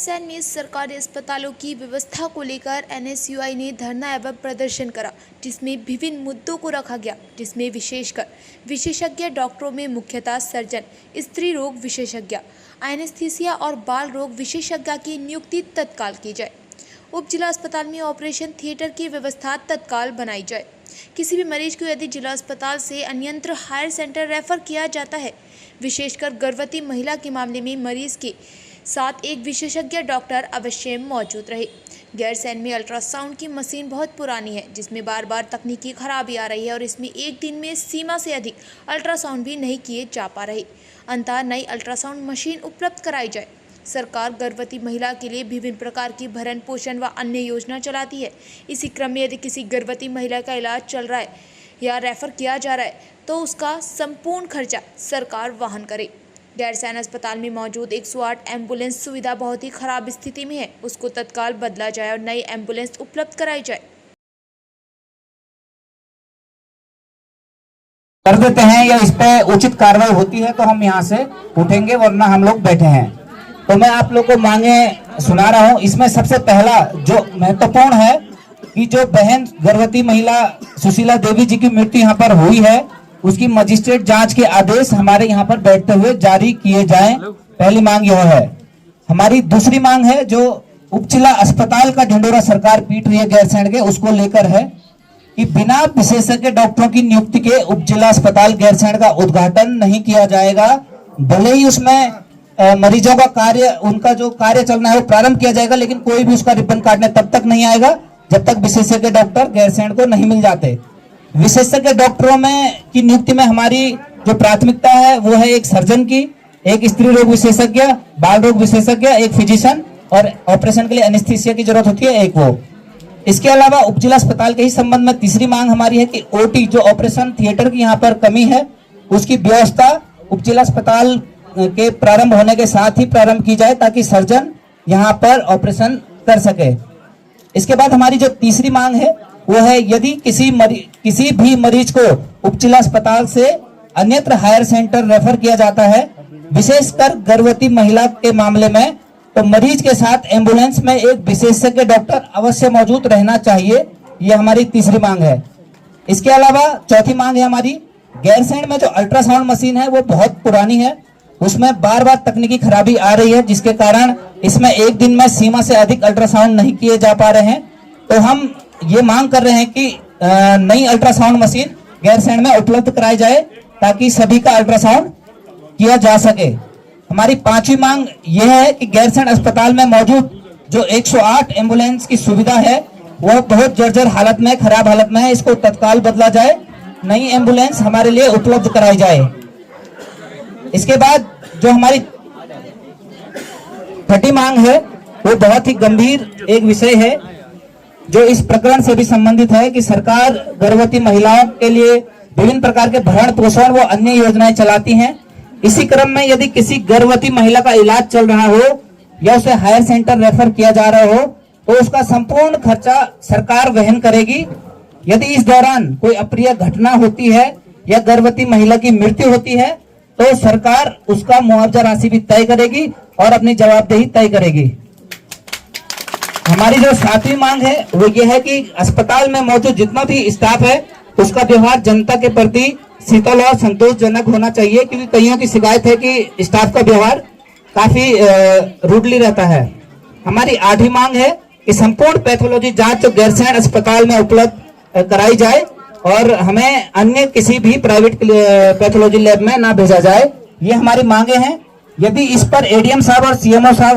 गैरसैंण में सरकारी अस्पतालों की व्यवस्था को लेकर एनएसयूआई ने धरना एवं प्रदर्शन करा, जिसमें विभिन्न मुद्दों को रखा गया, जिसमें विशेषकर विशेषज्ञ डॉक्टरों में मुख्यतः सर्जन, स्त्री रोग विशेषज्ञ, एनेस्थीसिया और बाल रोग विशेषज्ञ की नियुक्ति तत्काल की जाए। उप जिला अस्पताल में ऑपरेशन थिएटर की व्यवस्था तत्काल बनाई जाए। किसी भी मरीज को यदि जिला अस्पताल से अन्यत्र हायर सेंटर रेफर किया जाता है, विशेषकर गर्भवती महिला के मामले में मरीज के साथ एक विशेषज्ञ डॉक्टर अवश्य मौजूद रहे। गैरसैंण में अल्ट्रासाउंड की मशीन बहुत पुरानी है, जिसमें बार बार तकनीकी खराबी आ रही है और इसमें एक दिन में सीमा से अधिक अल्ट्रासाउंड भी नहीं किए जा पा रहे। अंततः नई अल्ट्रासाउंड मशीन उपलब्ध कराई जाए। सरकार गर्भवती महिला के लिए विभिन्न प्रकार की भरण पोषण व अन्य योजना चलाती है। इसी क्रम में यदि किसी गर्भवती महिला का इलाज चल रहा है या रेफर किया जा रहा है तो उसका संपूर्ण खर्चा सरकार वहन करे। गैरसैंण अस्पताल में मौजूद 108 एम्बुलेंस सुविधा बहुत ही खराब स्थिति में है, उसको तत्काल बदला जाए और नई एम्बुलेंस उपलब्ध कराई जाए। कर देते हैं या इस पे उचित कार्रवाई होती है तो हम यहाँ से उठेंगे, वरना हम लोग बैठे हैं। तो मैं आप लोग को मांगे सुना रहा हूँ। इसमें सबसे पहला जो महत्वपूर्ण है कि जो बहन गर्भवती महिला सुशीला देवी जी की मृत्यु यहाँ पर हुई है, उसकी मजिस्ट्रेट जांच के आदेश हमारे यहाँ पर बैठते हुए जारी किए जाएं। पहली मांग यह है। हमारी दूसरी मांग है जो उपजिला अस्पताल का ढिंढोरा सरकार पीट रही है गैरसैंण के, उसको लेकर है कि बिना विशेषज्ञ डॉक्टरों की नियुक्ति के उपजिला अस्पताल गैरसैंण का उद्घाटन नहीं किया जाएगा। भले ही उसमें मरीजों का कार्य, उनका जो कार्य चलना है वो प्रारंभ किया जाएगा, लेकिन कोई भी उसका रिबन काटने तब तक नहीं आएगा जब तक विशेषज्ञ डॉक्टर गैरसैंण को नहीं मिल जाते। विशेषज्ञ डॉक्टरों में की नियुक्ति में हमारी जो प्राथमिकता है वो है एक सर्जन की, एक स्त्री रोग विशेषज्ञ, बाल रोग विशेषज्ञ, एक फिजिशियन और ऑपरेशन के लिए एनेस्थीसिया की जरूरत होती है एक वो। इसके अलावा उपजिला अस्पताल के ही संबंध में तीसरी मांग हमारी है कि ओटी जो ऑपरेशन थिएटर की यहाँ पर कमी है, उसकी व्यवस्था उपजिला अस्पताल के प्रारंभ होने के साथ ही प्रारंभ की जाए ताकि सर्जन यहाँ पर ऑपरेशन कर सके। इसके बाद हमारी जो तीसरी मांग है वो है यदि किसी भी मरीज को उपजिला अस्पताल से अन्यत्र हायर सेंटर रेफर किया जाता है, विशेषकर गर्भवती महिला के मामले में, तो मरीज के साथ एम्बुलेंस में एक विशेषज्ञ डॉक्टर अवश्य मौजूद रहना चाहिए। ये हमारी तीसरी मांग है। इसके अलावा चौथी मांग है हमारी, गैरसैंण में जो अल्ट्रासाउंड मशीन है वो बहुत पुरानी है, उसमें बार बार तकनीकी खराबी आ रही है, जिसके कारण इसमें एक दिन में सीमा से अधिक अल्ट्रासाउंड नहीं किए जा पा रहे हैं। तो हम ये मांग कर रहे हैं कि नई अल्ट्रासाउंड मशीन गैरसैंण में उपलब्ध कराई जाए ताकि सभी का अल्ट्रासाउंड किया जा सके। हमारी पांचवी मांग यह है कि गैरसैंण अस्पताल में मौजूद जो 108 एम्बुलेंस की सुविधा है वह बहुत जर्जर हालत में, खराब हालत में है, इसको तत्काल बदला जाए, नई एम्बुलेंस हमारे लिए उपलब्ध कराई जाए। इसके बाद जो हमारी छठी मांग है वो बहुत ही गंभीर एक विषय है जो इस प्रकरण से भी संबंधित है कि सरकार गर्भवती महिलाओं के लिए विभिन्न प्रकार के भरण पोषण व अन्य योजनाएं चलाती हैं। इसी क्रम में यदि किसी गर्भवती महिला का इलाज चल रहा हो या उसे हायर सेंटर रेफर किया जा रहा हो तो उसका संपूर्ण खर्चा सरकार वहन करेगी। यदि इस दौरान कोई अप्रिय घटना होती है या गर्भवती महिला की मृत्यु होती है तो सरकार उसका मुआवजा राशि भी तय करेगी और अपनी जवाबदेही तय करेगी। हमारी जो सातवीं मांग है वो ये है कि अस्पताल में मौजूद जितना भी स्टाफ है उसका व्यवहार जनता के प्रति शीतल और संतोषजनक होना चाहिए, क्योंकि कईयों की शिकायत है कि स्टाफ का व्यवहार काफी रूडली रहता है। हमारी आठवीं मांग है कि संपूर्ण पैथोलॉजी जांच जो गैरसैंण अस्पताल में उपलब्ध कराई जाए और हमें अन्य किसी भी प्राइवेट पैथोलॉजी लैब में ना भेजा जाए। ये हमारी मांगे हैं। यदि इस पर एडीएम साहब और सीएमओ साहब